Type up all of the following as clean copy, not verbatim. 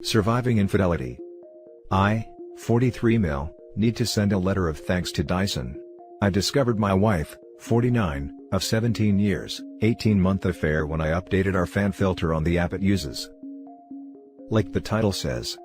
Surviving infidelity. I, 43 male, need to send a letter of thanks to Dyson. I discovered my wife, 49, of 17 years, 18-month affair when I updated our fan filter on the app it uses. Like the title says.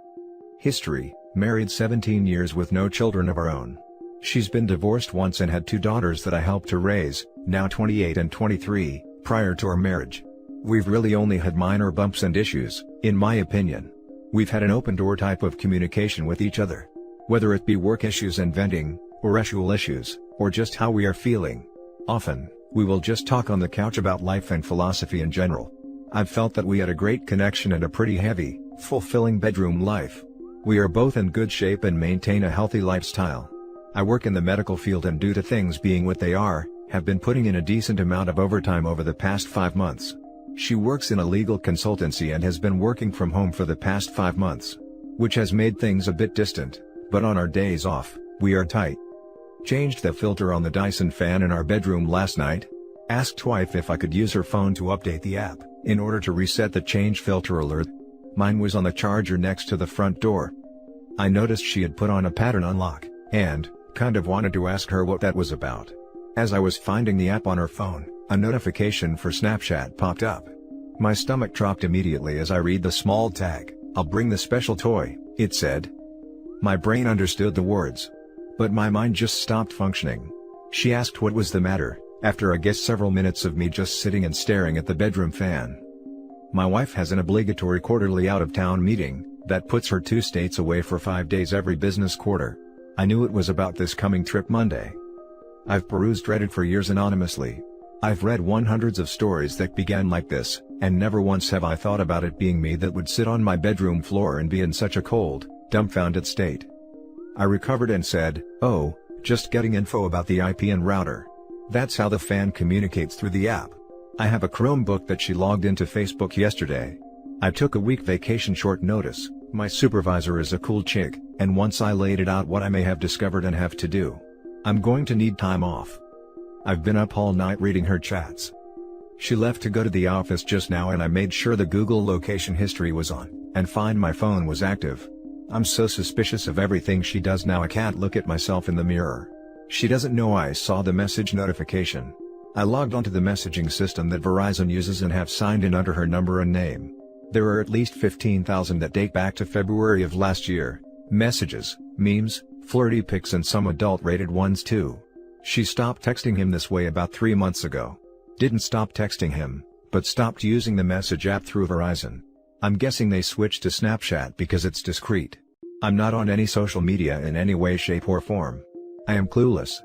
History: married 17 years with no children of our own. She's been divorced once and had 2 daughters that I helped to raise, now 28 and 23, prior to our marriage. We've really only had minor bumps and issues, in my opinion. We've had an open-door type of communication with each other. Whether it be work issues and venting, or actual issues, or just how we are feeling. Often, we will just talk on the couch about life and philosophy in general. I've felt that we had a great connection and a pretty heavy, fulfilling bedroom life. We are both in good shape and maintain a healthy lifestyle. I work in the medical field and due to things being what they are, have been putting in a decent amount of overtime over the past 5 months. She works in a legal consultancy and has been working from home for the past 5 months. Which has made things a bit distant, but on our days off, we are tight. Changed the filter on the Dyson fan in our bedroom last night. Asked wife if I could use her phone to update the app, in order to reset the change filter alert. Mine was on the charger next to the front door. I noticed she had put on a pattern unlock, and, kind of wanted to ask her what that was about. As I was finding the app on her phone, a notification for Snapchat popped up. My stomach dropped immediately as I read the small tag, "I'll bring the special toy," it said. My brain understood the words. But my mind just stopped functioning. She asked what was the matter, after I guess several minutes of me just sitting and staring at the bedroom fan. My wife has an obligatory quarterly out-of-town meeting, that puts her 2 states away for 5 days every business quarter. I knew it was about this coming trip Monday. I've perused Reddit for years anonymously. I've read hundreds of stories that began like this, and never once have I thought about it being me that would sit on my bedroom floor and be in such a cold, dumbfounded state. I recovered and said, "Oh, just getting info about the IP and router." That's how the fan communicates through the app. I have a Chromebook that she logged into Facebook yesterday. I took a week vacation short notice. My supervisor is a cool chick, and once I laid it out what I may have discovered and have to do, I'm going to need time off. I've been up all night reading her chats. She left to go to the office just now and I made sure the Google location history was on, and Find My Phone was active. I'm so suspicious of everything she does now I can't look at myself in the mirror. She doesn't know I saw the message notification. I logged onto the messaging system that Verizon uses and have signed in under her number and name. There are at least 15,000 that date back to February of last year. Messages, memes, flirty pics and some adult-rated ones too. She stopped texting him this way about 3 months ago. Didn't stop texting him, but stopped using the message app through Verizon. I'm guessing they switched to Snapchat because it's discreet. I'm not on any social media in any way, shape or form. I am clueless.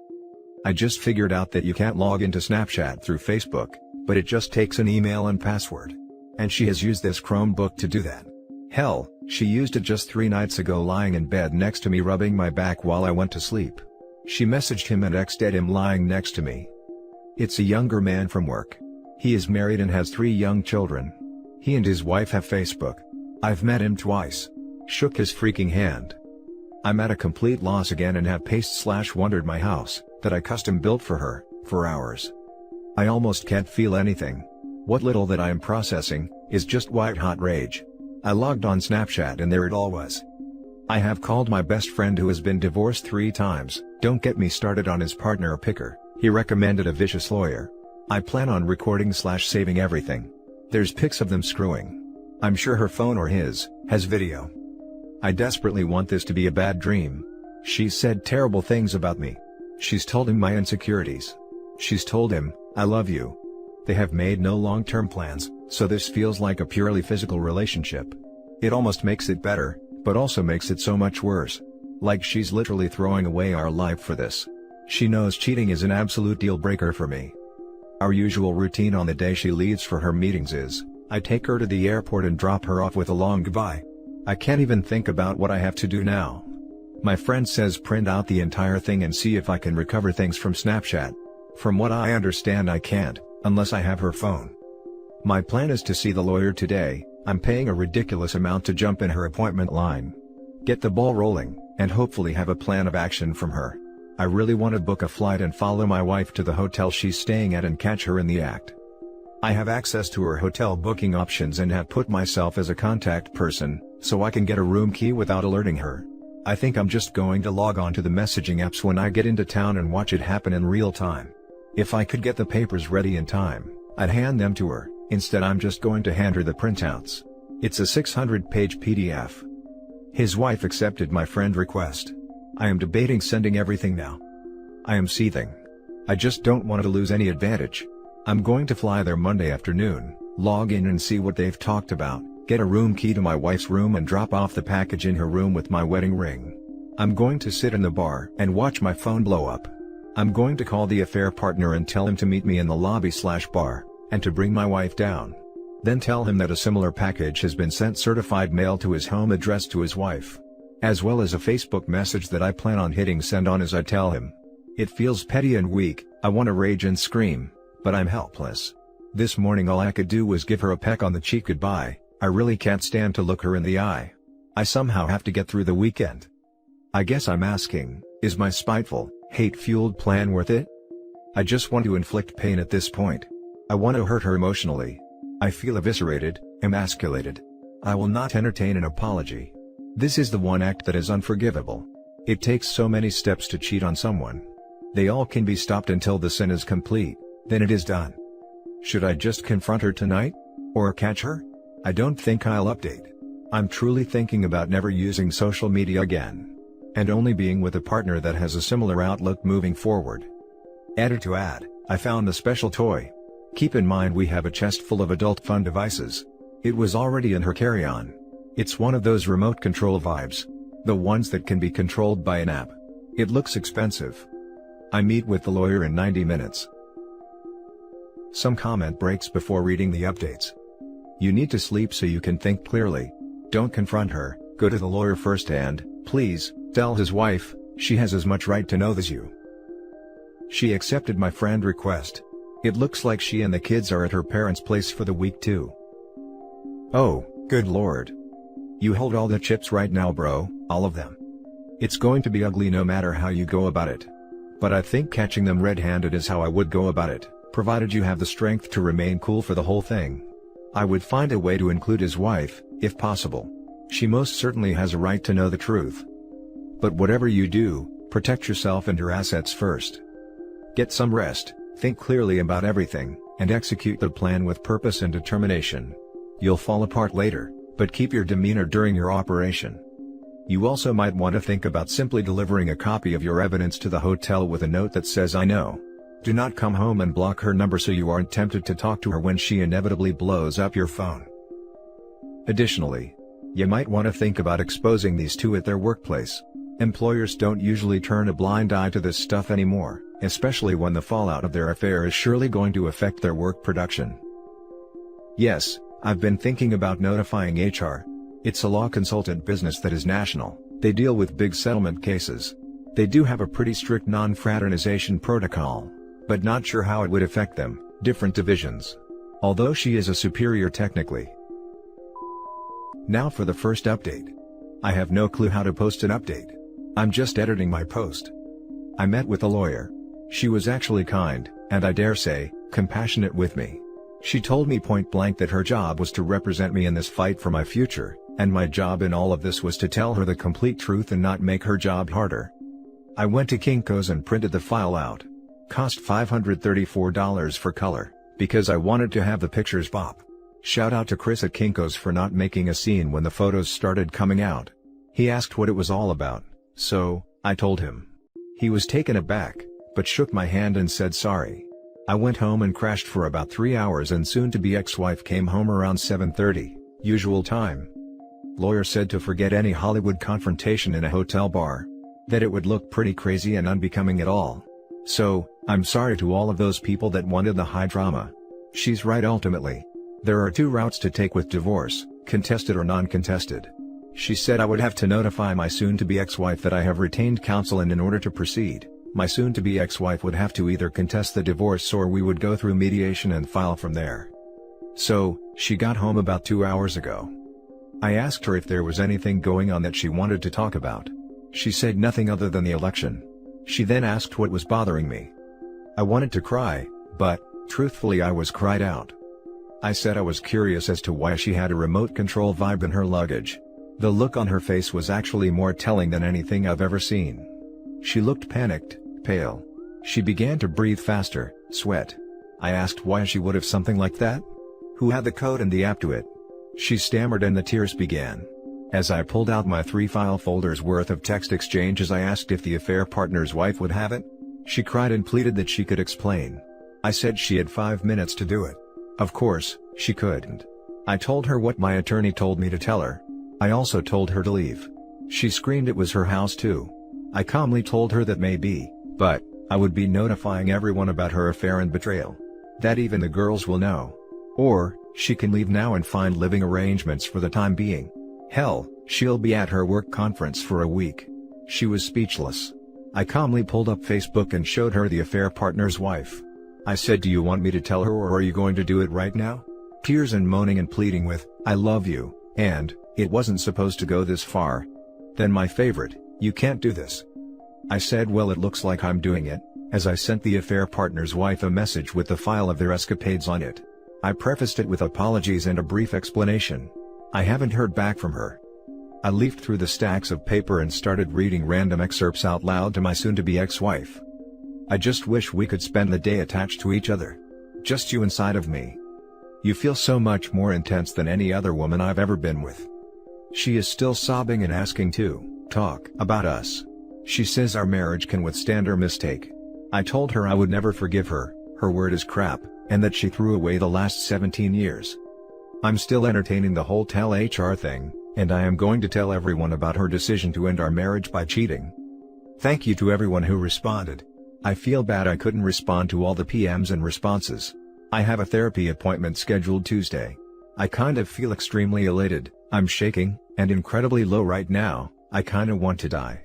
I just figured out that you can't log into Snapchat through Facebook, but it just takes an email and password. And she has used this Chromebook to do that. Hell, she used it just 3 nights ago lying in bed next to me rubbing my back while I went to sleep. She messaged him and texted him lying next to me. It's a younger man from work. He is married and has 3 young children. He and his wife have Facebook. I've met him twice. Shook his freaking hand. I'm at a complete loss again and have paced/wondered my house, that I custom built for her, for hours. I almost can't feel anything. What little that I am processing, is just white hot rage. I logged on Snapchat and there it all was. I have called my best friend who has been divorced 3 times, don't get me started on his partner picker, he recommended a vicious lawyer. I plan on recording/saving everything. There's pics of them screwing. I'm sure her phone or his, has video. I desperately want this to be a bad dream. She's said terrible things about me. She's told him my insecurities. She's told him, "I love you." They have made no long-term plans, so this feels like a purely physical relationship. It almost makes it better, but also makes it so much worse. Like she's literally throwing away our life for this. She knows cheating is an absolute deal breaker for me. Our usual routine on the day she leaves for her meetings is, I take her to the airport and drop her off with a long goodbye. I can't even think about what I have to do now. My friend says print out the entire thing and see if I can recover things from Snapchat. From what I understand I can't, unless I have her phone. My plan is to see the lawyer today. I'm paying a ridiculous amount to jump in her appointment line. Get the ball rolling, and hopefully have a plan of action from her. I really want to book a flight and follow my wife to the hotel she's staying at and catch her in the act. I have access to her hotel booking options and have put myself as a contact person, so I can get a room key without alerting her. I think I'm just going to log on to the messaging apps when I get into town and watch it happen in real time. If I could get the papers ready in time, I'd hand them to her. Instead I'm just going to hand her the printouts. It's a 600-page PDF. His wife accepted my friend request. I am debating sending everything now. I am seething. I just don't want to lose any advantage. I'm going to fly there Monday afternoon, log in and see what they've talked about, get a room key to my wife's room and drop off the package in her room with my wedding ring. I'm going to sit in the bar and watch my phone blow up. I'm going to call the affair partner and tell him to meet me in the lobby/bar, and to bring my wife down. Then tell him that a similar package has been sent certified mail to his home address to his wife. As well as a Facebook message that I plan on hitting send on as I tell him. It feels petty and weak, I want to rage and scream, but I'm helpless. This morning all I could do was give her a peck on the cheek goodbye. I really can't stand to look her in the eye. I somehow have to get through the weekend. I guess I'm asking, is my spiteful, hate-fueled plan worth it? I just want to inflict pain at this point. I want to hurt her emotionally. I feel eviscerated, emasculated. I will not entertain an apology. This is the one act that is unforgivable. It takes so many steps to cheat on someone. They all can be stopped until the sin is complete, then it is done. Should I just confront her tonight? Or catch her? I don't think I'll update. I'm truly thinking about never using social media again. And only being with a partner that has a similar outlook moving forward. Added to add, I found a special toy. Keep in mind we have a chest full of adult fun devices. It was already in her carry-on. It's one of those remote control vibes. The ones that can be controlled by an app. It looks expensive. I meet with the lawyer in 90 minutes. Some comment breaks before reading the updates. You need to sleep so you can think clearly. Don't confront her, go to the lawyer first and, please, tell his wife, she has as much right to know as you. She accepted my friend request. It looks like she and the kids are at her parents' place for the week too. Oh, good lord. You hold all the chips right now bro, all of them. It's going to be ugly no matter how you go about it. But I think catching them red-handed is how I would go about it, provided you have the strength to remain cool for the whole thing. I would find a way to include his wife, if possible. She most certainly has a right to know the truth. But whatever you do, protect yourself and your assets first. Get some rest, think clearly about everything, and execute the plan with purpose and determination. You'll fall apart later, but keep your demeanor during your operation. You also might want to think about simply delivering a copy of your evidence to the hotel with a note that says I know. Do not come home and block her number so you aren't tempted to talk to her when she inevitably blows up your phone. Additionally, you might want to think about exposing these two at their workplace. Employers don't usually turn a blind eye to this stuff anymore, especially when the fallout of their affair is surely going to affect their work production. Yes, I've been thinking about notifying HR. It's a law consultant business that is national, they deal with big settlement cases. They do have a pretty strict non-fraternization protocol, but not sure how it would affect them, different divisions. Although she is a superior technically. Now for the first update. I have no clue how to post an update. I'm just editing my post. I met with a lawyer. She was actually kind, and I dare say, compassionate with me. She told me point blank that her job was to represent me in this fight for my future, and my job in all of this was to tell her the complete truth and not make her job harder. I went to Kinko's and printed the file out. Cost $534 for color, because I wanted to have the pictures pop. Shout out to Chris at Kinko's for not making a scene when the photos started coming out. He asked what it was all about, so, I told him. He was taken aback, but shook my hand and said sorry. I went home and crashed for about 3 hours and soon-to-be ex-wife came home around 7:30, usual time. Lawyer said to forget any Hollywood confrontation in a hotel bar. That it would look pretty crazy and unbecoming at all. So, I'm sorry to all of those people that wanted the high drama. She's right ultimately. There are two routes to take with divorce, contested or non-contested. She said I would have to notify my soon-to-be ex-wife that I have retained counsel and in order to proceed, my soon-to-be ex-wife would have to either contest the divorce or we would go through mediation and file from there. So, she got home about 2 hours ago. I asked her if there was anything going on that she wanted to talk about. She said nothing other than the election. She then asked what was bothering me. I wanted to cry, but, truthfully I was cried out. I said I was curious as to why she had a remote control vibe in her luggage. The look on her face was actually more telling than anything I've ever seen. She looked panicked, pale. She began to breathe faster, sweat. I asked why she would have something like that. Who had the code and the app to it? She stammered and the tears began. As I pulled out my 3-file folders worth of text exchanges, I asked if the affair partner's wife would have it. She cried and pleaded that she could explain. I said she had 5 minutes to do it. Of course, she couldn't. I told her what my attorney told me to tell her. I also told her to leave. She screamed it was her house too. I calmly told her that maybe, but I would be notifying everyone about her affair and betrayal. That even the girls will know. Or, she can leave now and find living arrangements for the time being. Hell, she'll be at her work conference for a week. She was speechless. I calmly pulled up Facebook and showed her the affair partner's wife. I said, do you want me to tell her or are you going to do it right now? Tears and moaning and pleading with, I love you, and, it wasn't supposed to go this far. Then my favorite, you can't do this. I said, well, it looks like I'm doing it, as I sent the affair partner's wife a message with the file of their escapades on it. I prefaced it with apologies and a brief explanation. I haven't heard back from her. I leafed through the stacks of paper and started reading random excerpts out loud to my soon-to-be ex-wife. I just wish we could spend the day attached to each other. Just you inside of me. You feel so much more intense than any other woman I've ever been with. She is still sobbing and asking to talk about us. She says our marriage can withstand her mistake. I told her I would never forgive her, her word is crap, and that she threw away the last 17 years. I'm still entertaining the whole tell HR thing, and I am going to tell everyone about her decision to end our marriage by cheating. Thank you to everyone who responded. I feel bad I couldn't respond to all the PMs and responses. I have a therapy appointment scheduled Tuesday. I kind of feel extremely elated, I'm shaking, and incredibly low right now. I kinda want to die.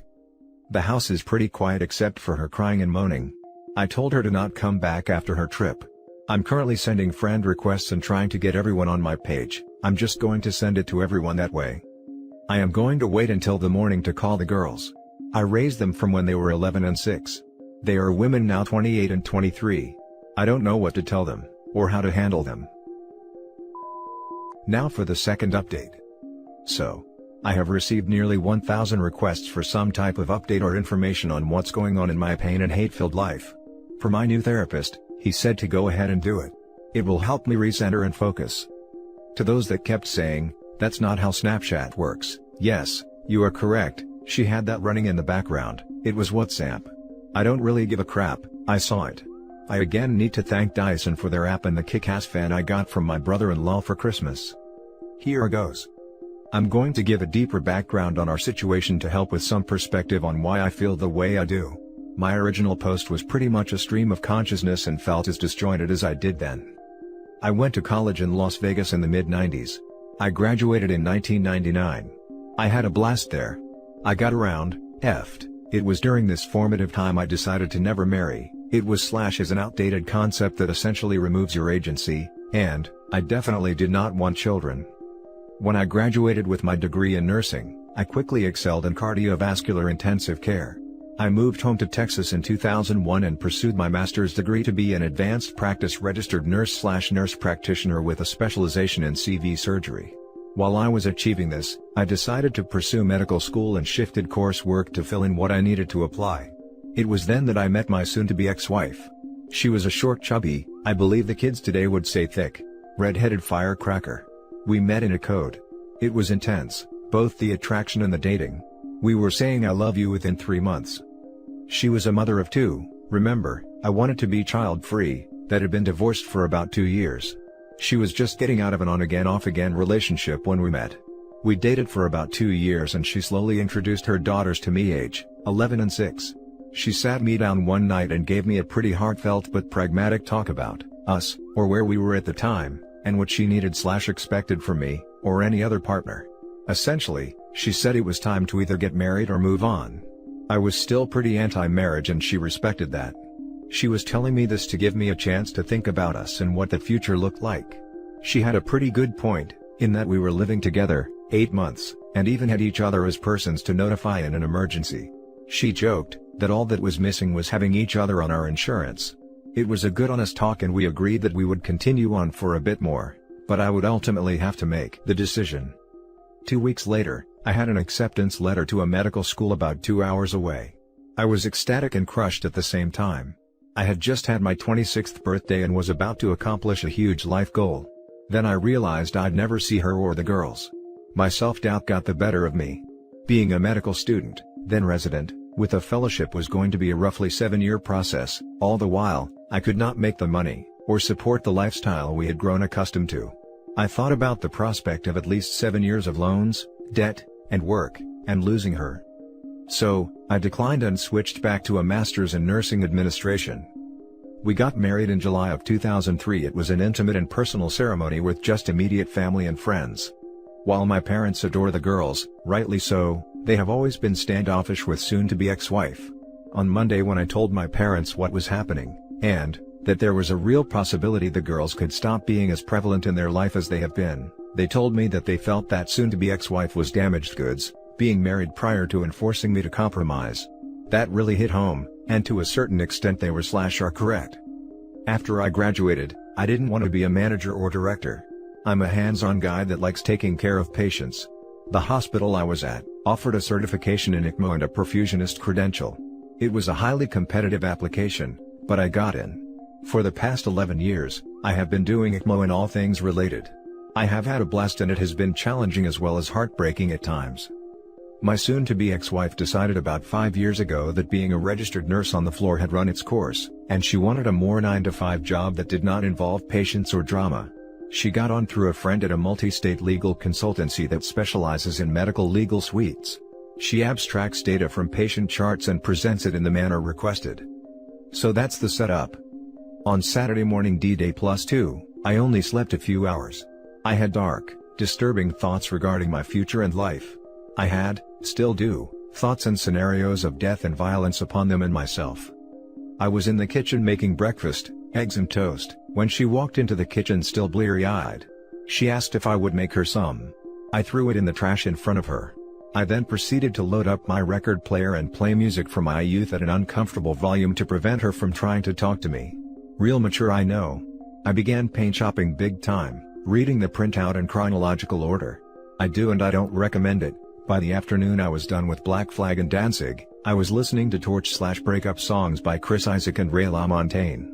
The house is pretty quiet except for her crying and moaning. I told her to not come back after her trip. I'm currently sending friend requests and trying to get everyone on my page. I'm just going to send it to everyone that way. I am going to wait until the morning to call the girls. I raised them from when they were 11 and 6. They are women now, 28 and 23. I don't know what to tell them, or how to handle them. Now for the second update. So, I have received nearly 1,000 requests for some type of update or information on what's going on in my pain and hate-filled life. For my new therapist, he said to go ahead and do it. It will help me recenter and focus. To those that kept saying, that's not how Snapchat works, yes, you are correct, she had that running in the background, it was WhatsApp. I don't really give a crap, I saw it. I again need to thank Dyson for their app and the kick-ass fan I got from my brother-in-law for Christmas. Here goes. I'm going to give a deeper background on our situation to help with some perspective on why I feel the way I do. My original post was pretty much a stream of consciousness and felt as disjointed as I did then. I went to college in Las Vegas in the mid-90s. I graduated in 1999. I had a blast there. I got around, effed. It was during this formative time I decided to never marry. It was is an outdated concept that essentially removes your agency, and I definitely did not want children. When I graduated with my degree in nursing, I quickly excelled in cardiovascular intensive care. I moved home to Texas in 2001 and pursued my master's degree to be an advanced practice registered nurse/nurse practitioner with a specialization in CV surgery. While I was achieving this, I decided to pursue medical school and shifted coursework to fill in what I needed to apply. It was then that I met my soon-to-be ex-wife. She was a short, chubby, I believe the kids today would say thick, red-headed firecracker. We met in a code. It was intense, both the attraction and the dating. We were saying I love you within 3 months. She was a mother of 2, remember, I wanted to be child-free, that had been divorced for about 2 years. She was just getting out of an on-again off-again relationship when we met. We dated for about 2 years and she slowly introduced her daughters to me, age 11 and 6. She sat me down one night and gave me a pretty heartfelt but pragmatic talk about us, or where we were at the time, and what she needed/expected from me, or any other partner. Essentially, she said it was time to either get married or move on. I was still pretty anti-marriage and she respected that. She was telling me this to give me a chance to think about us and what the future looked like. She had a pretty good point, in that we were living together, 8 months, and even had each other as persons to notify in an emergency. She joked that all that was missing was having each other on our insurance. It was a good honest talk and we agreed that we would continue on for a bit more, but I would ultimately have to make the decision. 2 weeks later, I had an acceptance letter to a medical school about 2 hours away. I was ecstatic and crushed at the same time. I had just had my 26th birthday and was about to accomplish a huge life goal. Then I realized I'd never see her or the girls. My self-doubt got the better of me. Being a medical student, then resident, with a fellowship was going to be a roughly 7-year process. All the while, I could not make the money, or support the lifestyle we had grown accustomed to. I thought about the prospect of at least 7 years of loans, debt, and work, and losing her. So, I declined and switched back to a master's in nursing administration. We got married in July of 2003. It was an intimate and personal ceremony with just immediate family and friends. While my parents adore the girls, rightly so, they have always been standoffish with soon-to-be ex-wife. On Monday, when I told my parents what was happening, and that there was a real possibility the girls could stop being as prevalent in their life as they have been, they told me that they felt that soon-to-be ex-wife was damaged goods, being married prior to and forcing me to compromise. That really hit home, and to a certain extent they were/are correct. After I graduated, I didn't want to be a manager or director. I'm a hands-on guy that likes taking care of patients. The hospital I was at offered a certification in ECMO and a perfusionist credential. It was a highly competitive application, but I got in. For the past 11 years, I have been doing ECMO and all things related. I have had a blast, and it has been challenging as well as heartbreaking at times. My soon-to-be ex-wife decided about 5 years ago that being a registered nurse on the floor had run its course, and she wanted a more 9-to-5 job that did not involve patients or drama. She got on through a friend at a multi-state legal consultancy that specializes in medical legal suites. She abstracts data from patient charts and presents it in the manner requested. So that's the setup. On Saturday morning, D-Day +2, I only slept a few hours. I had dark, disturbing thoughts regarding my future and life. I had, still do, thoughts and scenarios of death and violence upon them and myself. I was in the kitchen making breakfast, eggs and toast, when she walked into the kitchen still bleary-eyed. She asked if I would make her some. I threw it in the trash in front of her. I then proceeded to load up my record player and play music from my youth at an uncomfortable volume to prevent her from trying to talk to me. Real mature, I know. I began paint shopping big time, reading the printout in chronological order. I do and I don't recommend it. By the afternoon I was done with Black Flag and Danzig. I was listening to Torch/Breakup songs by Chris Isaak and Ray LaMontagne.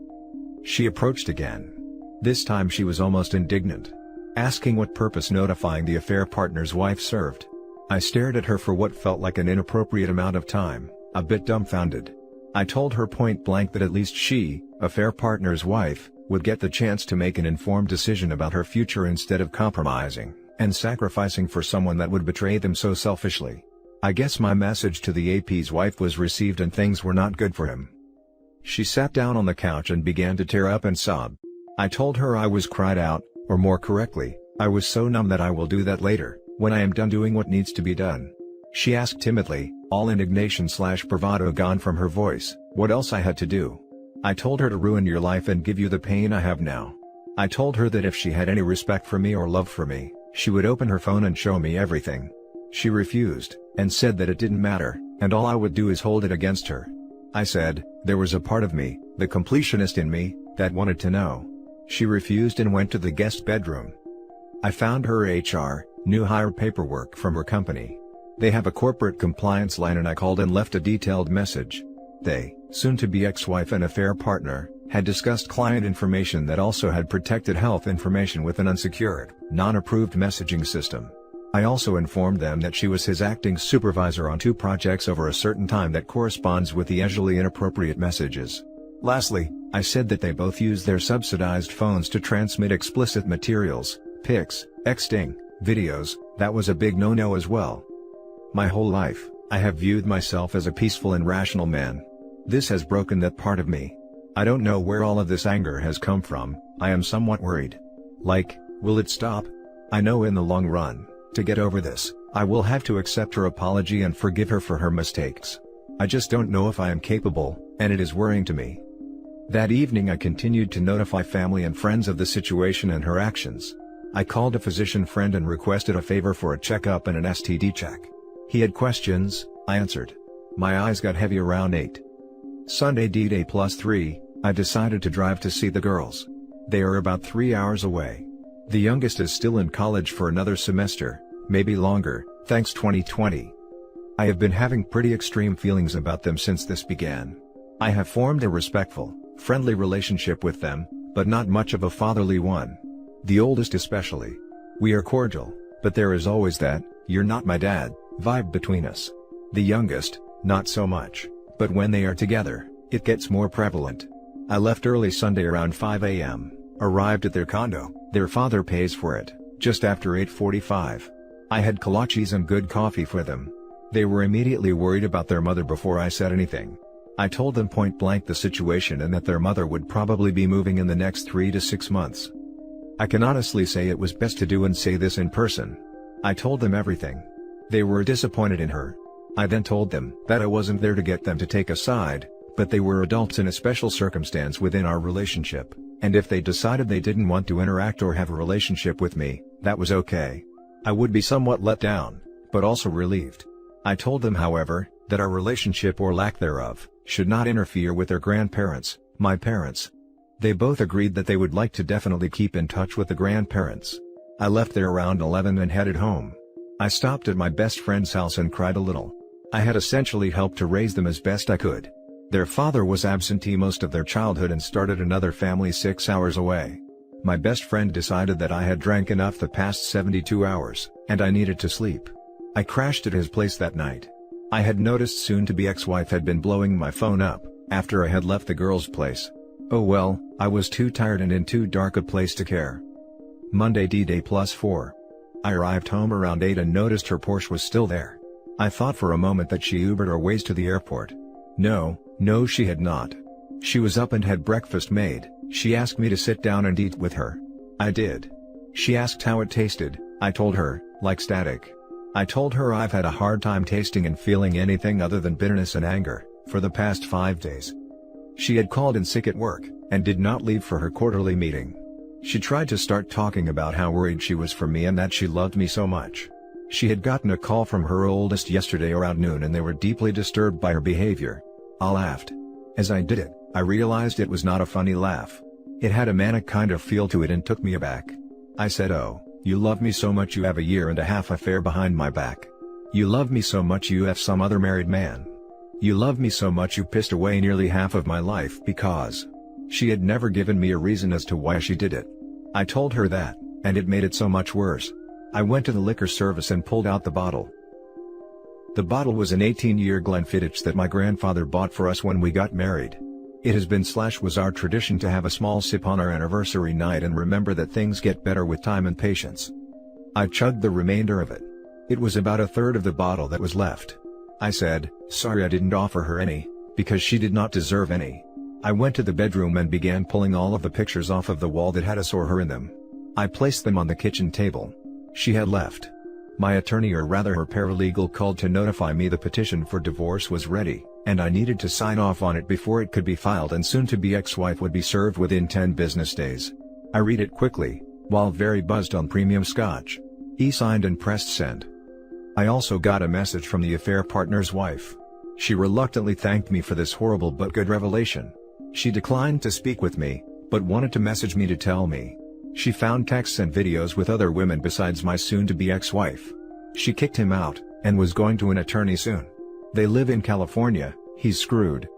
She approached again. This time she was almost indignant, asking what purpose notifying the affair partner's wife served. I stared at her for what felt like an inappropriate amount of time, a bit dumbfounded. I told her point blank that at least she, affair partner's wife, would get the chance to make an informed decision about her future instead of compromising and sacrificing for someone that would betray them so selfishly. I guess my message to the AP's wife was received and things were not good for him. She sat down on the couch and began to tear up and sob. I told her I was cried out, or more correctly, I was so numb that I will do that later, when I am done doing what needs to be done. She asked timidly, all indignation/bravado gone from her voice, what else I had to do. I told her to ruin your life and give you the pain I have now. I told her that if she had any respect for me or love for me, she would open her phone and show me everything. She refused, and said that it didn't matter, and all I would do is hold it against her. I said, there was a part of me, the completionist in me, that wanted to know. She refused and went to the guest bedroom. I found her HR, new hire paperwork from her company. They have a corporate compliance line and I called and left a detailed message. They, soon-to-be ex-wife and affair partner, had discussed client information that also had protected health information with an unsecured, non-approved messaging system. I also informed them that she was his acting supervisor on 2 projects over a certain time that corresponds with the usually inappropriate messages. Lastly, I said that they both use their subsidized phones to transmit explicit materials, pics, texting, videos. That was a big no-no as well. My whole life, I have viewed myself as a peaceful and rational man. This has broken that part of me. I don't know where all of this anger has come from. I am somewhat worried. Like, will it stop? I know in the long run, to get over this, I will have to accept her apology and forgive her for her mistakes. I just don't know if I am capable, and it is worrying to me. That evening I continued to notify family and friends of the situation and her actions. I called a physician friend and requested a favor for a checkup and an STD check. He had questions, I answered. My eyes got heavy around 8. Sunday D-Day +3, I decided to drive to see the girls. They are about 3 hours away. The youngest is still in college for another semester, maybe longer, Thanks 2020. I have been having pretty extreme feelings about them since this began. I have formed a respectful, friendly relationship with them, but not much of a fatherly one. The oldest especially. We are cordial, but there is always that, "you're not my dad," vibe between us. The youngest, not so much, but when they are together, it gets more prevalent. I left early Sunday around 5 a.m., arrived at their condo, their father pays for it, just after 8:45. I had kolaches and good coffee for them. They were immediately worried about their mother before I said anything. I told them point blank the situation and that their mother would probably be moving in the next 3 to 6 months. I can honestly say it was best to do and say this in person. I told them everything. They were disappointed in her. I then told them that I wasn't there to get them to take a side, but they were adults in a special circumstance within our relationship, and if they decided they didn't want to interact or have a relationship with me, that was okay. I would be somewhat let down, but also relieved. I told them, however, that our relationship or lack thereof should not interfere with their grandparents, my parents. They both agreed that they would like to definitely keep in touch with the grandparents. I left there around 11 and headed home. I stopped at my best friend's house and cried a little. I had essentially helped to raise them as best I could. Their father was absentee most of their childhood and started another family 6 hours away. My best friend decided that I had drank enough the past 72 hours, and I needed to sleep. I crashed at his place that night. I had noticed soon-to-be ex-wife had been blowing my phone up, after I had left the girl's place. Oh well, I was too tired and in too dark a place to care. Monday D-Day +4. I arrived home around 8 and noticed her Porsche was still there. I thought for a moment that she Ubered her ways to the airport. No, she had not. She was up and had breakfast made. She asked me to sit down and eat with her. I did. She asked how it tasted. I told her, like static. I told her I've had a hard time tasting and feeling anything other than bitterness and anger, for the past 5 days. She had called in sick at work, and did not leave for her quarterly meeting. She tried to start talking about how worried she was for me and that she loved me so much. She had gotten a call from her oldest yesterday around noon and they were deeply disturbed by her behavior. I laughed. As I did it, I realized it was not a funny laugh. It had a manic kind of feel to it and took me aback. I said, "Oh, you love me so much you have a 1.5-year affair behind my back. You love me so much you have some other married man. You love me so much you pissed away nearly half of my life because..." She had never given me a reason as to why she did it. I told her that, and it made it so much worse. I went to the liquor service and pulled out the bottle. The bottle was an 18-year Glenfiddich that my grandfather bought for us when we got married. It has been / was our tradition to have a small sip on our anniversary night and remember that things get better with time and patience. I chugged the remainder of it. It was about a third of the bottle that was left. I said, "Sorry I didn't offer her any, because she did not deserve any." I went to the bedroom and began pulling all of the pictures off of the wall that had us or her in them. I placed them on the kitchen table. She had left. My attorney, or rather her paralegal, called to notify me the petition for divorce was ready, and I needed to sign off on it before it could be filed and soon-to-be ex-wife would be served within 10 business days. I read it quickly, while very buzzed on premium scotch. He signed and pressed send. I also got a message from the affair partner's wife. She reluctantly thanked me for this horrible but good revelation. She declined to speak with me, but wanted to message me to tell me. She found texts and videos with other women besides my soon-to-be ex-wife. She kicked him out, and was going to an attorney soon. They live in California, he's screwed.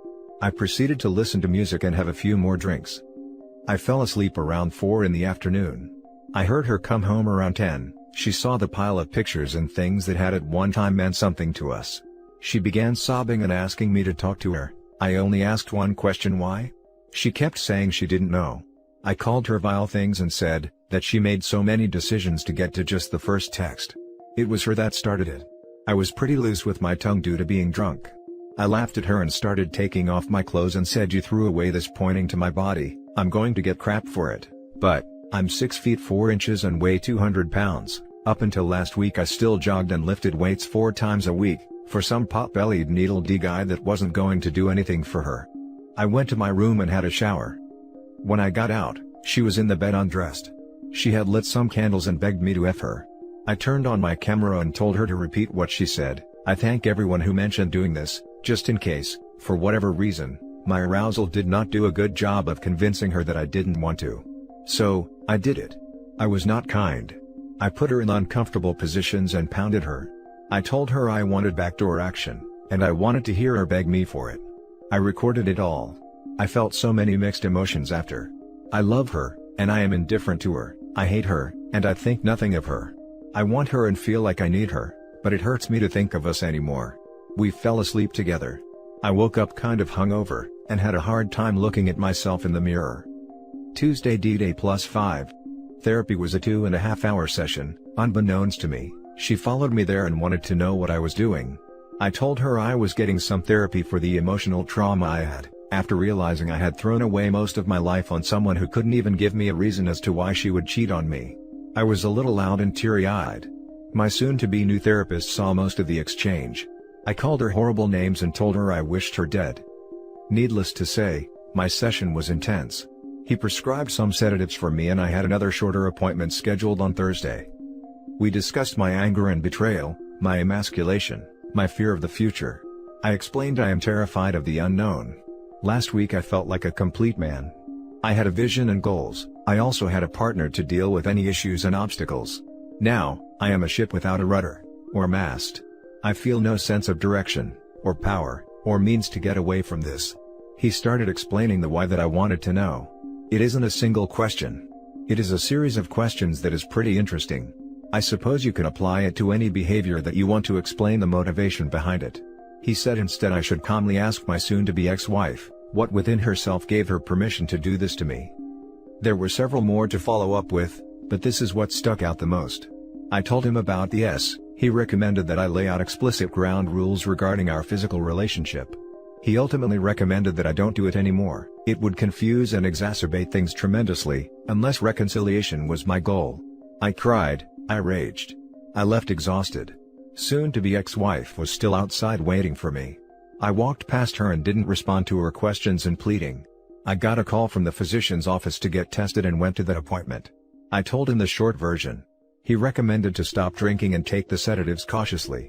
I proceeded to listen to music and have a few more drinks. I fell asleep around 4 in the afternoon. I heard her come home around 10, she saw the pile of pictures and things that had at one time meant something to us. She began sobbing and asking me to talk to her. I only asked one question: why? She kept saying she didn't know. I called her vile things and said that she made so many decisions to get to just the first text. It was her that started it. I was pretty loose with my tongue due to being drunk. I laughed at her and started taking off my clothes and said, "You threw away this," pointing to my body. "I'm going to get crap for it, but I'm 6 feet 4 inches and weigh 200 pounds. Up until last week I still jogged and lifted weights 4 times a week, for some pot-bellied needle-d guy that wasn't going to do anything for her." I went to my room and had a shower. When I got out, she was in the bed undressed. She had lit some candles and begged me to F her. I turned on my camera and told her to repeat what she said. I thank everyone who mentioned doing this, just in case, for whatever reason, my arousal did not do a good job of convincing her that I didn't want to. So, I did it. I was not kind. I put her in uncomfortable positions and pounded her. I told her I wanted backdoor action, and I wanted to hear her beg me for it. I recorded it all. I felt so many mixed emotions after. I love her, and I am indifferent to her. I hate her, and I think nothing of her. I want her and feel like I need her, but it hurts me to think of us anymore. We fell asleep together. I woke up kind of hungover, and had a hard time looking at myself in the mirror. Tuesday D-Day +5. Therapy was a 2.5-hour session. Unbeknownst to me, she followed me there and wanted to know what I was doing. I told her I was getting some therapy for the emotional trauma I had, after realizing I had thrown away most of my life on someone who couldn't even give me a reason as to why she would cheat on me. I was a little loud and teary-eyed. My soon-to-be new therapist saw most of the exchange. I called her horrible names and told her I wished her dead. Needless to say, my session was intense. He prescribed some sedatives for me and I had another shorter appointment scheduled on Thursday. We discussed my anger and betrayal, my emasculation, my fear of the future. I explained I am terrified of the unknown. Last week I felt like a complete man. I had a vision and goals. I also had a partner to deal with any issues and obstacles. Now, I am a ship without a rudder, or mast. I feel no sense of direction, or power, or means to get away from this. He started explaining the why that I wanted to know. It isn't a single question. It is a series of questions that is pretty interesting. I suppose you can apply it to any behavior that you want to explain the motivation behind it. He said instead I should calmly ask my soon-to-be ex-wife, what within herself gave her permission to do this to me. There were several more to follow up with, but this is what stuck out the most. I told him about the S. He recommended that I lay out explicit ground rules regarding our physical relationship. He ultimately recommended that I don't do it anymore. It would confuse and exacerbate things tremendously, unless reconciliation was my goal. I cried, I raged. I left exhausted. Soon-to-be ex-wife was still outside waiting for me. I walked past her and didn't respond to her questions and pleading. I got a call from the physician's office to get tested and went to that appointment. I told him the short version. He recommended to stop drinking and take the sedatives cautiously.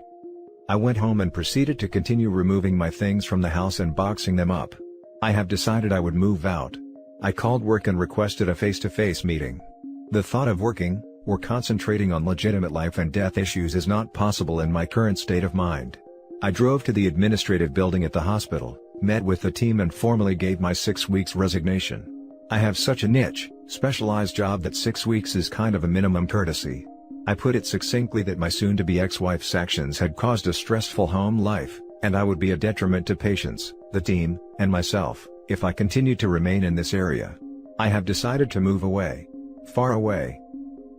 I went home and proceeded to continue removing my things from the house and boxing them up. I have decided I would move out. I called work and requested a face-to-face meeting. The thought of working, or concentrating on legitimate life and death issues is not possible in my current state of mind. I drove to the administrative building at the hospital, met with the team and formally gave my 6 weeks resignation. I have such a niche, specialized job that 6 weeks is kind of a minimum courtesy. I put it succinctly that my soon-to-be ex-wife's actions had caused a stressful home life, and I would be a detriment to patients, the team, and myself, if I continued to remain in this area. I have decided to move away. Far away.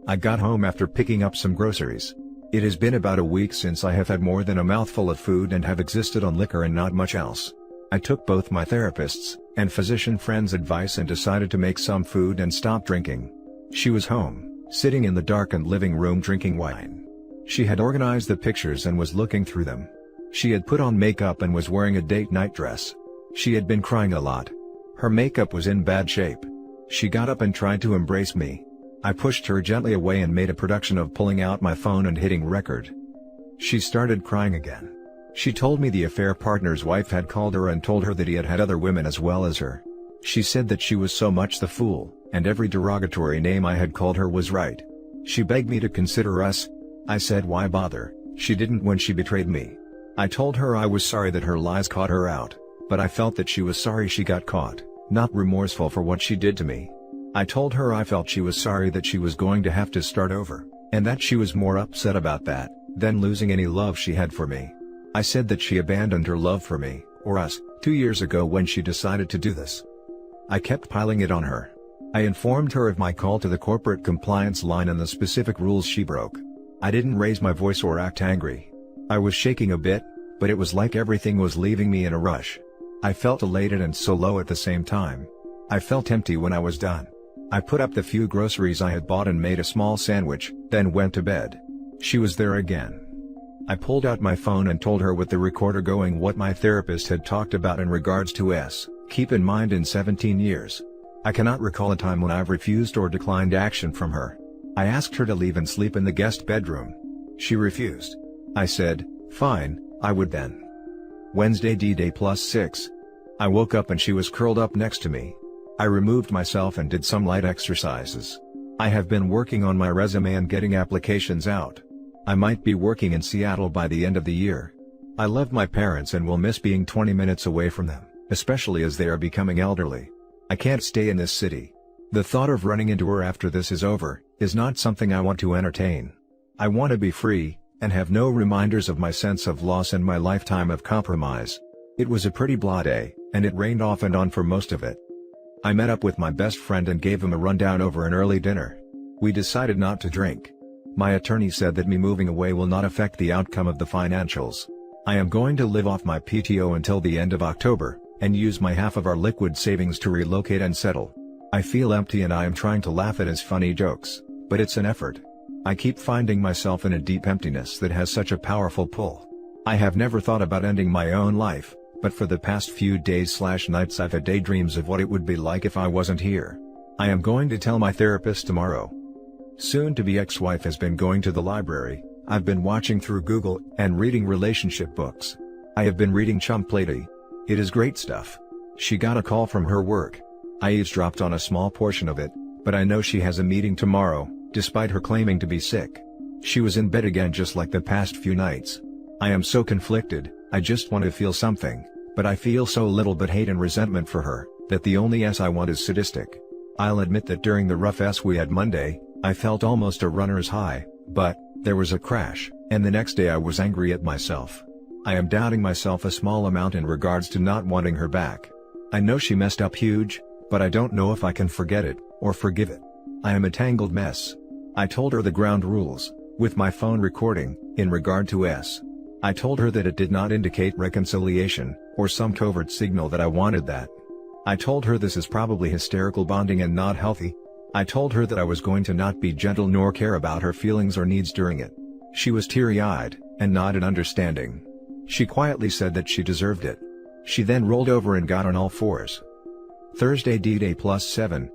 I got home after picking up some groceries. It has been about a week since I have had more than a mouthful of food and have existed on liquor and not much else. I took both my therapist's and physician friend's advice and decided to make some food and stop drinking. She was home, sitting in the darkened living room drinking wine. She had organized the pictures and was looking through them. She had put on makeup and was wearing a date night dress. She had been crying a lot. Her makeup was in bad shape. She got up and tried to embrace me. I pushed her gently away and made a production of pulling out my phone and hitting record. She started crying again. She told me the affair partner's wife had called her and told her that he had had other women as well as her. She said that she was so much the fool, and every derogatory name I had called her was right. She begged me to consider us. I said why bother, she didn't when she betrayed me. I told her I was sorry that her lies caught her out, but I felt that she was sorry she got caught, not remorseful for what she did to me. I told her I felt she was sorry that she was going to have to start over, and that she was more upset about that than losing any love she had for me. I said that she abandoned her love for me, or us, 2 years ago when she decided to do this. I kept piling it on her. I informed her of my call to the corporate compliance line and the specific rules she broke. I didn't raise my voice or act angry. I was shaking a bit, but it was like everything was leaving me in a rush. I felt elated and so low at the same time. I felt empty when I was done. I put up the few groceries I had bought and made a small sandwich, then went to bed. She was there again. I pulled out my phone and told her with the recorder going what my therapist had talked about in regards to S. Keep in mind in 17 years. I cannot recall a time when I've refused or declined action from her. I asked her to leave and sleep in the guest bedroom. She refused. I said, fine, I would then. Wednesday D-Day +6. I woke up and she was curled up next to me. I removed myself and did some light exercises. I have been working on my resume and getting applications out. I might be working in Seattle by the end of the year. I love my parents and will miss being 20 minutes away from them, especially as they are becoming elderly. I can't stay in this city. The thought of running into her after this is over is not something I want to entertain. I want to be free, and have no reminders of my sense of loss and my lifetime of compromise. It was a pretty blah day, and it rained off and on for most of it. I met up with my best friend and gave him a rundown over an early dinner. We decided not to drink. My attorney said that me moving away will not affect the outcome of the financials. I am going to live off my PTO until the end of October, and use my half of our liquid savings to relocate and settle. I feel empty and I am trying to laugh at his funny jokes, but it's an effort. I keep finding myself in a deep emptiness that has such a powerful pull. I have never thought about ending my own life, but for the past few days/nights I've had daydreams of what it would be like if I wasn't here. I am going to tell my therapist tomorrow. Soon-to-be ex-wife has been going to the library. I've been watching through Google and reading relationship books. I have been reading Confrontation. It is great stuff. She got a call from her work. I eavesdropped on a small portion of it, but I know she has a meeting tomorrow, despite her claiming to be sick. She was in bed again just like the past few nights. I am so conflicted. I just want to feel something, but I feel so little but hate and resentment for her, that the only S I want is sadistic. I'll admit that during the rough S we had Monday, I felt almost a runner's high, but there was a crash, and the next day I was angry at myself. I am doubting myself a small amount in regards to not wanting her back. I know she messed up huge, but I don't know if I can forget it, or forgive it. I am a tangled mess. I told her the ground rules, with my phone recording, in regard to S. I told her that it did not indicate reconciliation, or some covert signal that I wanted that. I told her this is probably hysterical bonding and not healthy. I told her that I was going to not be gentle nor care about her feelings or needs during it. She was teary-eyed, and nodded understanding. She quietly said that she deserved it. She then rolled over and got on all fours. Thursday D-Day +7.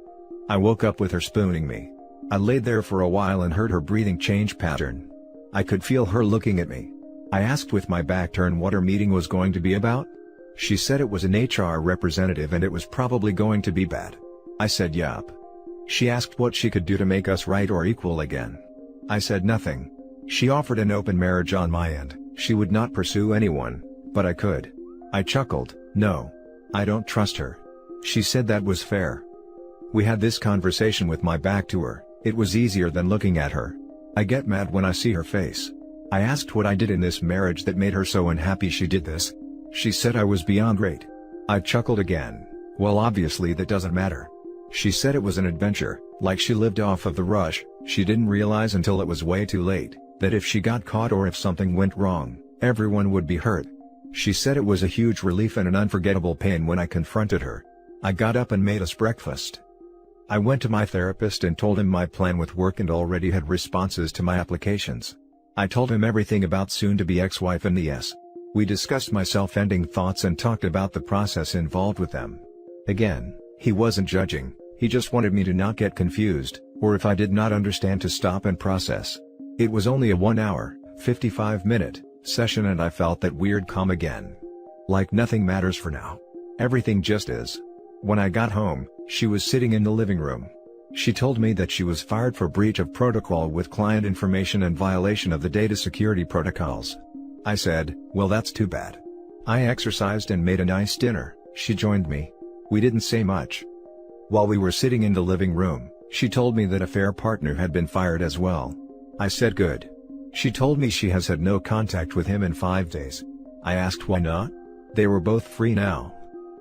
I woke up with her spooning me. I laid there for a while and heard her breathing change pattern. I could feel her looking at me. I asked with my back turned what her meeting was going to be about. She said it was an HR representative and it was probably going to be bad. I said yup. She asked what she could do to make us right or equal again. I said nothing. She offered an open marriage on my end. She would not pursue anyone, but I could. I chuckled. No. I don't trust her. She said that was fair. We had this conversation with my back to her. It was easier than looking at her. I get mad when I see her face. I asked what I did in this marriage that made her so unhappy she did this. She said I was beyond great. I chuckled again. Well, obviously that doesn't matter. She said it was an adventure, like she lived off of the rush. She didn't realize until it was way too late, that if she got caught or if something went wrong, everyone would be hurt. She said it was a huge relief and an unforgettable pain when I confronted her. I got up and made us breakfast. I went to my therapist and told him my plan with work and already had responses to my applications. I told him everything about soon-to-be ex-wife and the S. We discussed my self-ending thoughts and talked about the process involved with them. Again, he wasn't judging, he just wanted me to not get confused, or if I did not understand to stop and process. It was only a 1 hour, 55-minute session and I felt that weird calm again. Like nothing matters for now. Everything just is. When I got home, she was sitting in the living room. She told me that she was fired for breach of protocol with client information and violation of the data security protocols. I said, well, that's too bad. I exercised and made a nice dinner. She joined me. We didn't say much. While we were sitting in the living room, she told me that a fair partner had been fired as well. I said good. She told me she has had no contact with him in 5 days. I asked why not? They were both free now.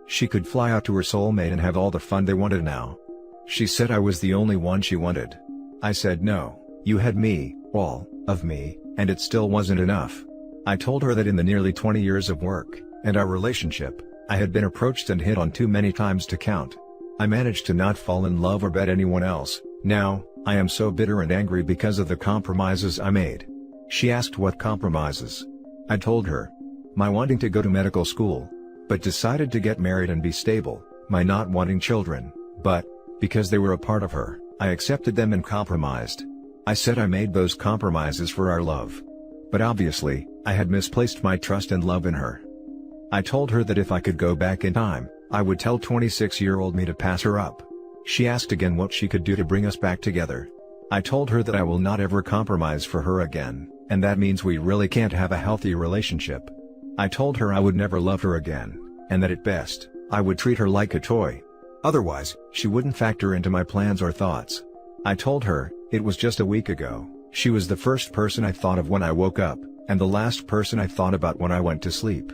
She could fly out to her soulmate and have all the fun they wanted now. She said I was the only one she wanted. I said no, you had me, all of me, and it still wasn't enough. I told her that in the nearly 20 years of work, and our relationship, I had been approached and hit on too many times to count. I managed to not fall in love or bet anyone else. Now, I am so bitter and angry because of the compromises I made. She asked what compromises. I told her. My wanting to go to medical school, but decided to get married and be stable, my not wanting children, but, because they were a part of her, I accepted them and compromised. I said I made those compromises for our love. But obviously, I had misplaced my trust and love in her. I told her that if I could go back in time, I would tell 26-year-old me to pass her up. She asked again what she could do to bring us back together. I told her that I will not ever compromise for her again, and that means we really can't have a healthy relationship. I told her I would never love her again, and that at best, I would treat her like a toy. Otherwise, she wouldn't factor into my plans or thoughts. I told her, it was just a week ago, she was the first person I thought of when I woke up, and the last person I thought about when I went to sleep.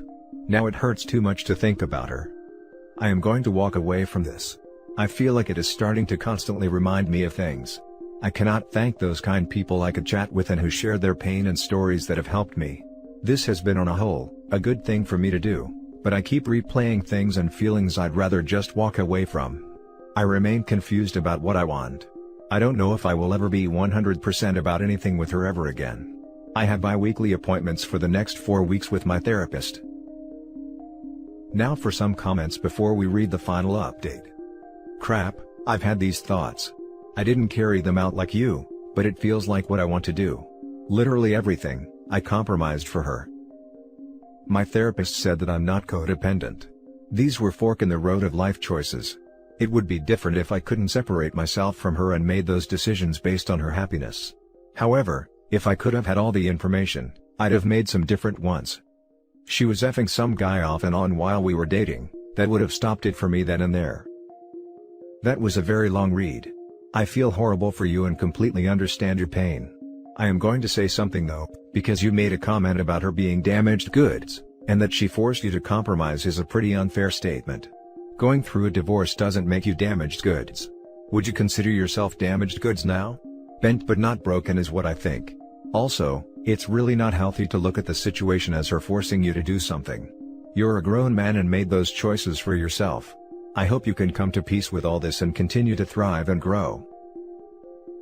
Now it hurts too much to think about her. I am going to walk away from this. I feel like it is starting to constantly remind me of things. I cannot thank those kind people I could chat with and who share their pain and stories that have helped me. This has been on a whole, a good thing for me to do, but I keep replaying things and feelings I'd rather just walk away from. I remain confused about what I want. I don't know if I will ever be 100% about anything with her ever again. I have bi-weekly appointments for the next 4 weeks with my therapist. Now for some comments before we read the final update. Crap, I've had these thoughts. I didn't carry them out like you, but it feels like what I want to do. Literally everything, I compromised for her. My therapist said that I'm not codependent. These were fork in the road of life choices. It would be different if I couldn't separate myself from her and made those decisions based on her happiness. However, if I could have had all the information, I'd have made some different ones. She was effing some guy off and on while we were dating, that would have stopped it for me then and there. That was a very long read. I feel horrible for you and completely understand your pain. I am going to say something though, because you made a comment about her being damaged goods, and that she forced you to compromise is a pretty unfair statement. Going through a divorce doesn't make you damaged goods. Would you consider yourself damaged goods now? Bent but not broken is what I think. Also, it's really not healthy to look at the situation as her forcing you to do something. You're a grown man and made those choices for yourself. I hope you can come to peace with all this and continue to thrive and grow.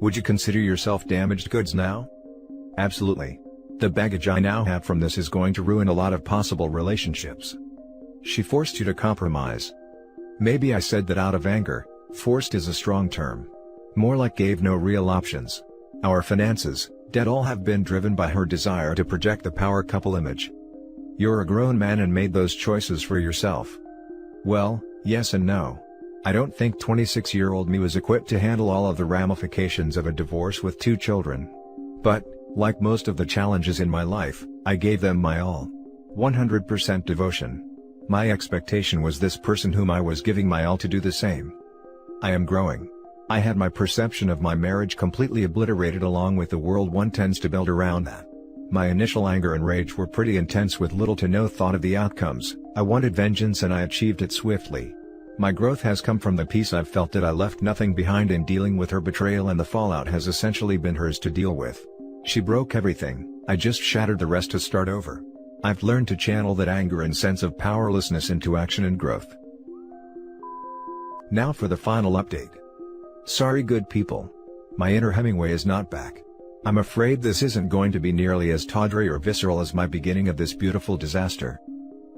Would you consider yourself damaged goods now? Absolutely. The baggage I now have from this is going to ruin a lot of possible relationships. She forced you to compromise. Maybe I said that out of anger. Forced is a strong term. More like gave no real options. Our finances, debt all have been driven by her desire to project the power couple image. You're a grown man and made those choices for yourself. Well, yes and no. I don't think 26-year-old me was equipped to handle all of the ramifications of a divorce with 2 children. But, like most of the challenges in my life, I gave them my all. 100% devotion. My expectation was this person whom I was giving my all to do the same. I am growing. I had my perception of my marriage completely obliterated along with the world one tends to build around that. My initial anger and rage were pretty intense with little to no thought of the outcomes. I wanted vengeance and I achieved it swiftly. My growth has come from the peace I've felt that I left nothing behind in dealing with her betrayal, and the fallout has essentially been hers to deal with. She broke everything, I just shattered the rest to start over. I've learned to channel that anger and sense of powerlessness into action and growth. Now for the final update. Sorry good people. My inner Hemingway is not back. I'm afraid this isn't going to be nearly as tawdry or visceral as my beginning of this beautiful disaster.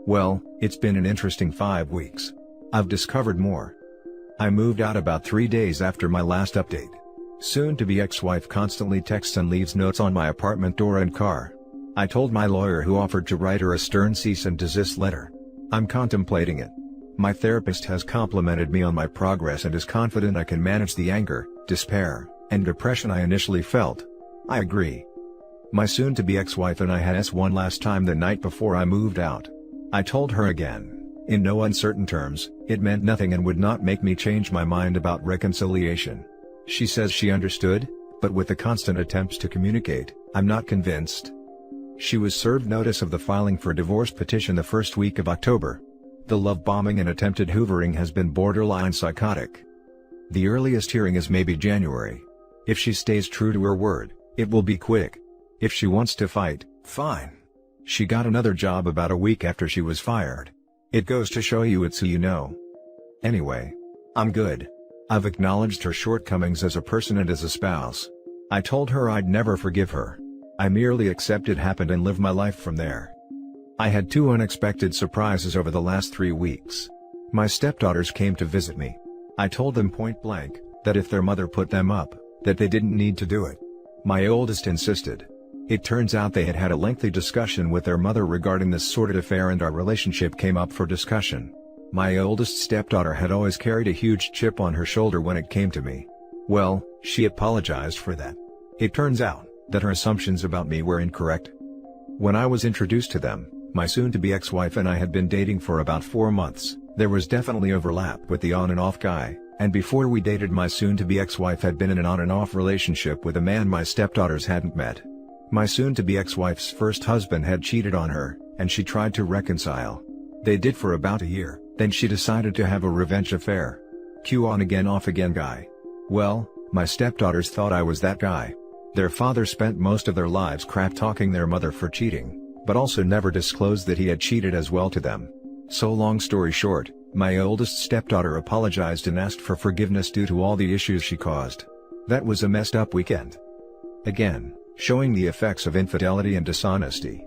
Well, it's been an interesting 5 weeks. I've discovered more. I moved out about 3 days after my last update. Soon-to-be ex-wife constantly texts and leaves notes on my apartment door and car. I told my lawyer, who offered to write her a stern cease and desist letter. I'm contemplating it. My therapist has complimented me on my progress and is confident I can manage the anger, despair, and depression I initially felt. I agree. My soon-to-be ex-wife and I had S1 last time the night before I moved out. I told her again, in no uncertain terms, it meant nothing and would not make me change my mind about reconciliation. She says she understood, but with the constant attempts to communicate, I'm not convinced. She was served notice of the filing for divorce petition the first week of October. The love bombing and attempted hoovering has been borderline psychotic. The earliest hearing is maybe January. If she stays true to her word, it will be quick. If she wants to fight, fine. She got another job about a week after she was fired. It goes to show you it's who you know. Anyway, I'm good. I've acknowledged her shortcomings as a person and as a spouse. I told her I'd never forgive her. I merely accept it happened and live my life from there. I had 2 unexpected surprises over the last 3 weeks. My stepdaughters came to visit me. I told them point blank, that if their mother put them up, that they didn't need to do it. My oldest insisted. It turns out they had had a lengthy discussion with their mother regarding this sordid affair and our relationship came up for discussion. My oldest stepdaughter had always carried a huge chip on her shoulder when it came to me. Well, she apologized for that. It turns out, that her assumptions about me were incorrect. When I was introduced to them, my soon-to-be ex-wife and I had been dating for about 4 months. There was definitely overlap with the on and off guy, and before we dated, my soon-to-be ex-wife had been in an on and off relationship with a man my stepdaughters hadn't met. My soon-to-be ex-wife's first husband had cheated on her, and she tried to reconcile. They did for about a year, then she decided to have a revenge affair. Q on again off again guy. Well, my stepdaughters thought I was that guy. Their father spent most of their lives crap-talking their mother for cheating, but also never disclosed that he had cheated as well to them. So long story short, my oldest stepdaughter apologized and asked for forgiveness due to all the issues she caused. That was a messed up weekend. Again, showing the effects of infidelity and dishonesty.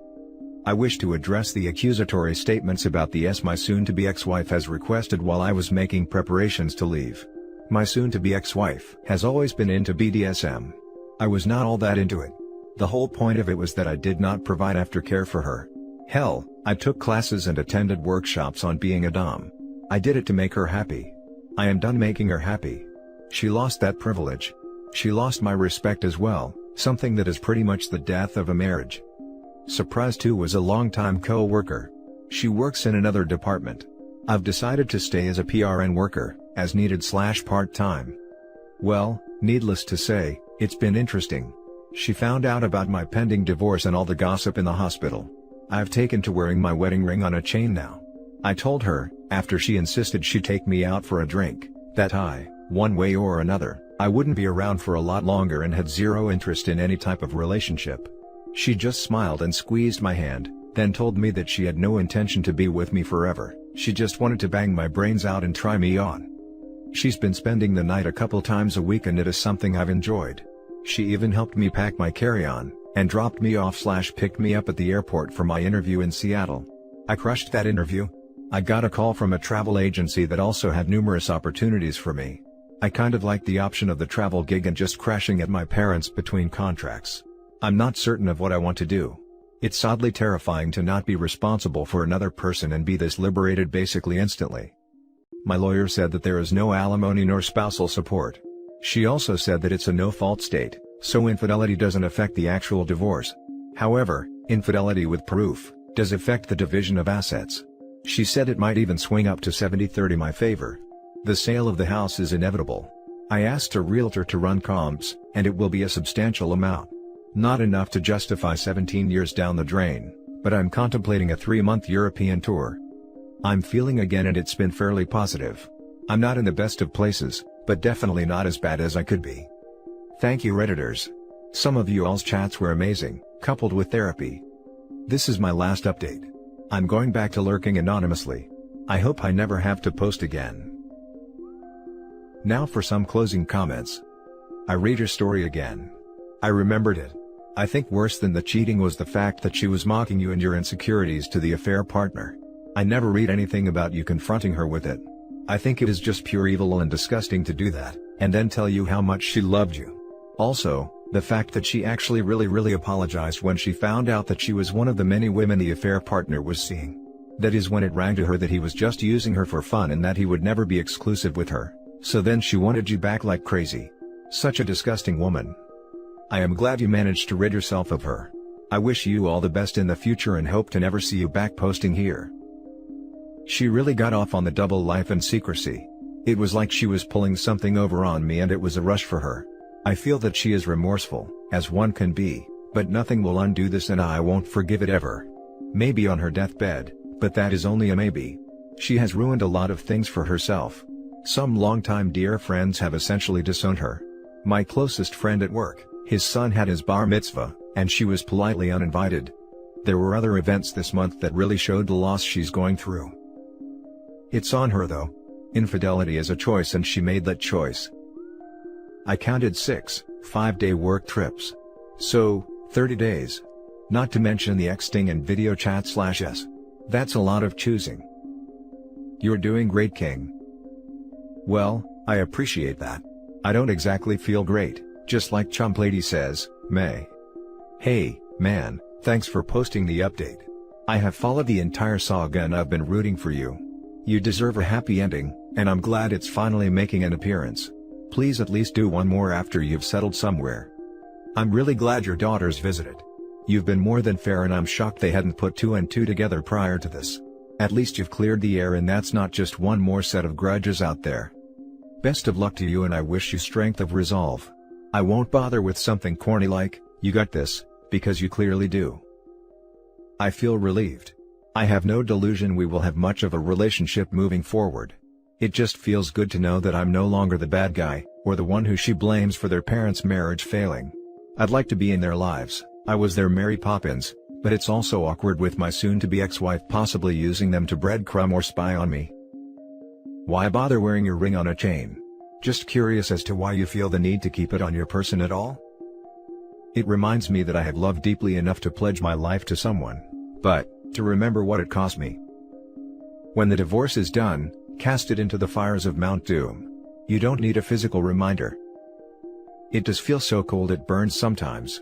I wish to address the accusatory statements about the my soon-to-be ex-wife has requested while I was making preparations to leave. My soon-to-be ex-wife has always been into BDSM. I was not all that into it. The whole point of it was that I did not provide aftercare for her. Hell, I took classes and attended workshops on being a dom. I did it to make her happy. I am done making her happy. She lost that privilege. She lost my respect as well, something that is pretty much the death of a marriage. Surprise 2 was a longtime co-worker. She works in another department. I've decided to stay as a PRN worker, as needed / part-time. Well, needless to say, it's been interesting. She found out about my pending divorce and all the gossip in the hospital. I've taken to wearing my wedding ring on a chain now. I told her, after she insisted she take me out for a drink, that one way or another, I wouldn't be around for a lot longer and had zero interest in any type of relationship. She just smiled and squeezed my hand, then told me that she had no intention to be with me forever, she just wanted to bang my brains out and try me on. She's been spending the night a couple times a week and it is something I've enjoyed. She even helped me pack my carry-on, and dropped me off / picked me up at the airport for my interview in Seattle. I crushed that interview. I got a call from a travel agency that also had numerous opportunities for me. I kind of liked the option of the travel gig and just crashing at my parents' between contracts. I'm not certain of what I want to do. It's oddly terrifying to not be responsible for another person and be this liberated basically instantly. My lawyer said that there is no alimony nor spousal support. She also said that it's a no-fault state, so infidelity doesn't affect the actual divorce. However, infidelity with proof does affect the division of assets. She said it might even swing up to 70-30 my favor. The sale of the house is inevitable. I asked a realtor to run comps, and it will be a substantial amount. Not enough to justify 17 years down the drain, but I'm contemplating a 3-month European tour. I'm feeling again and it's been fairly positive. I'm not in the best of places, but definitely not as bad as I could be. Thank you Redditors. Some of you all's chats were amazing, coupled with therapy. This is my last update. I'm going back to lurking anonymously. I hope I never have to post again. Now for some closing comments. I read your story again. I remembered it. I think worse than the cheating was the fact that she was mocking you and your insecurities to the affair partner. I never read anything about you confronting her with it. I think it is just pure evil and disgusting to do that, and then tell you how much she loved you. Also, the fact that she actually really apologized when she found out that she was one of the many women the affair partner was seeing. That is when it rang to her that he was just using her for fun and that he would never be exclusive with her, so then she wanted you back like crazy. Such a disgusting woman. I am glad you managed to rid yourself of her. I wish you all the best in the future and hope to never see you back posting here. She really got off on the double life and secrecy. It was like she was pulling something over on me and it was a rush for her. I feel that she is remorseful, as one can be, but nothing will undo this and I won't forgive it ever. Maybe on her deathbed, but that is only a maybe. She has ruined a lot of things for herself. Some longtime dear friends have essentially disowned her. My closest friend at work, his son had his bar mitzvah, and she was politely uninvited. There were other events this month that really showed the loss she's going through. It's on her though. Infidelity is a choice and she made that choice. I counted 6 5-day work trips. So, 30 days. Not to mention the texting and video chat /s. That's a lot of choosing. You're doing great, King. Well, I appreciate that. I don't exactly feel great, just like Chump Lady says, May. Hey, man, thanks for posting the update. I have followed the entire saga and I've been rooting for you. You deserve a happy ending, and I'm glad it's finally making an appearance. Please at least do one more after you've settled somewhere. I'm really glad your daughters visited. You've been more than fair, and I'm shocked they hadn't put two and two together prior to this. At least you've cleared the air, and that's not just one more set of grudges out there. Best of luck to you, and I wish you strength of resolve. I won't bother with something corny like, "You got this," because you clearly do. I feel relieved. I have no delusion we will have much of a relationship moving forward. It just feels good to know that I'm no longer the bad guy, or the one who she blames for their parents' marriage failing. I'd like to be in their lives. I was their Mary Poppins, but it's also awkward with my soon-to-be ex-wife possibly using them to breadcrumb or spy on me. Why bother wearing your ring on a chain? Just curious as to why you feel the need to keep it on your person at all? It reminds me that I have loved deeply enough to pledge my life to someone, but to remember what it cost me. When the divorce is done, cast it into the fires of Mount Doom. You don't need a physical reminder. It does feel so cold it burns sometimes.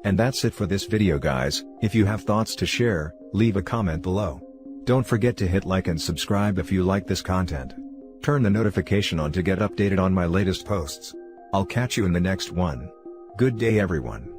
And that's it for this video, guys. If you have thoughts to share, leave a comment below. Don't forget to hit like and subscribe if you like this content. Turn the notification on to get updated on my latest posts. I'll catch you in the next one. Good day, everyone.